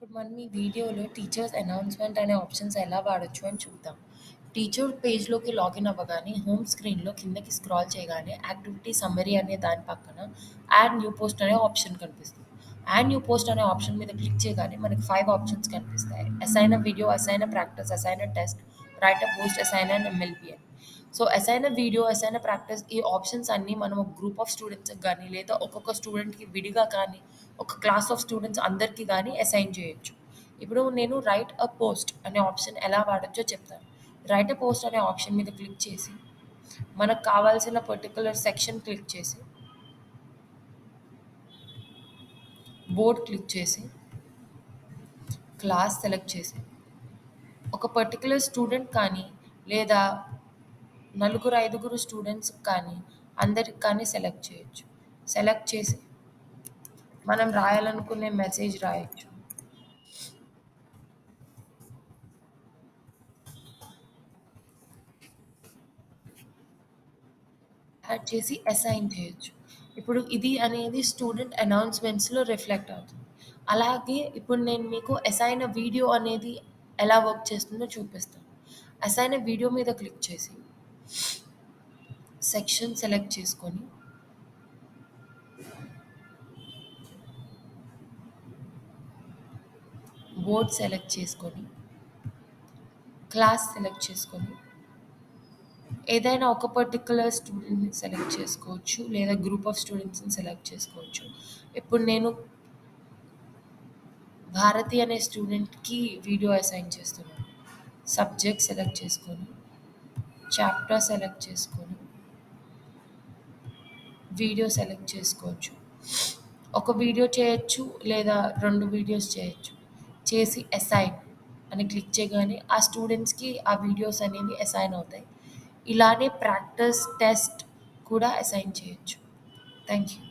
ఇప్పుడు మనం ఈ వీడియోలో టీచర్స్ అనౌన్స్‌మెంట్ అనే ఆప్షన్స్ ఎలా వాడొచ్చు అని చూద్దాం. టీచర్ పేజ్‌లోకి లాగిన్ అవ్వగానే హోమ్ స్క్రీన్‌లో కిందకి స్క్రాల్ చేయగానే యాక్టివిటీ సమ్మరీ అనే దాని పక్కన యాడ్ న్యూ పోస్ట్ అనే ఆప్షన్ కనిపిస్తుంది. యాడ్ న్యూ పోస్ట్ అనే ఆప్షన్ మీద క్లిక్ చేయగానే మనకి 5 ఆప్షన్స్ కనిపిస్తాయి. Assign a video, assign a practice, assign a test, write a post, assign an MLP అని. So, assign a video, assign a practice ఈ options అన్నీ మనం ఒక గ్రూప్ ఆఫ్ స్టూడెంట్స్‌కి గానీ, లేదా ఒక్కొక్క స్టూడెంట్‌కి విడిగా కానీ, ఒక క్లాస్ ఆఫ్ స్టూడెంట్స్ అందరికి గానీ అసైన్ చేయొచ్చు. ఇప్పుడు నేను రైట్ ఎ పోస్ట్ అనే ఆప్షన్ ఎలా వాడొచ్చో చెప్తాను. రైట్ ఎ పోస్ట్ అనే ఆప్షన్ మీద క్లిక్ చేసి, మనకు కావాల్సిన పర్టిక్యులర్ సెక్షన్ క్లిక్ చేసి, బోర్డ్ క్లిక్ చేసి, క్లాస్ సెలెక్ట్ చేసి, ఒక పర్టిక్యులర్ స్టూడెంట్ కానీ, లేదా నలుగురు, ఐదుగురు స్టూడెంట్స్‌కి కానీ, అందరికి కానీ సెలెక్ట్ చేయొచ్చు. సెలెక్ట్ చేసి, మనం రాయాలనుకునే మెసేజ్ రాయొచ్చు. యాడ్ చేసి అసైన్ చేయొచ్చు. ఇప్పుడు ఇది అనేది స్టూడెంట్ అనౌన్స్‌మెంట్స్‌లో రిఫ్లెక్ట్ అవుతుంది. అలాగే ఇప్పుడు నేను మీకు అసైన్ ఎ వీడియో అనేది ఎలా వర్క్ చేస్తుందో చూపిస్తాను. అసైన్ ఎ వీడియో మీద క్లిక్ చేసి, సెక్షన్ సెలెక్ట్ చేసుకొని, బోర్డ్ సెలెక్ట్ చేసుకొని, క్లాస్ సెలెక్ట్ చేసుకొని, ఏదైనా ఒక పర్టిక్యులర్ స్టూడెంట్‌ని సెలెక్ట్ చేసుకోవచ్చు. లేదా గ్రూప్ ఆఫ్ స్టూడెంట్స్‌ని సెలెక్ట్ చేసుకోవచ్చు. ఇప్పుడు నేను భారతి అనే స్టూడెంట్‌కి వీడియో అసైన్ చేస్తున్నాను. సబ్జెక్ట్ సెలెక్ట్ చేసుకొని, చాప్టర్ సెలెక్ట్ చేసుకొని, వీడియో సెలెక్ట్ చేసుకోవచ్చు. ఒక వీడియో చేయొచ్చు, లేదా 2 వీడియోస్ చేయొచ్చు. చేసి అసైన్ అని క్లిక్ చేయగానే ఆ స్టూడెంట్స్‌కి ఆ వీడియోస్ అనేవి అసైన్ అవుతాయి. ఇలానే ప్రాక్టీస్, టెస్ట్ కూడా అసైన్ చేయొచ్చు. Thank you.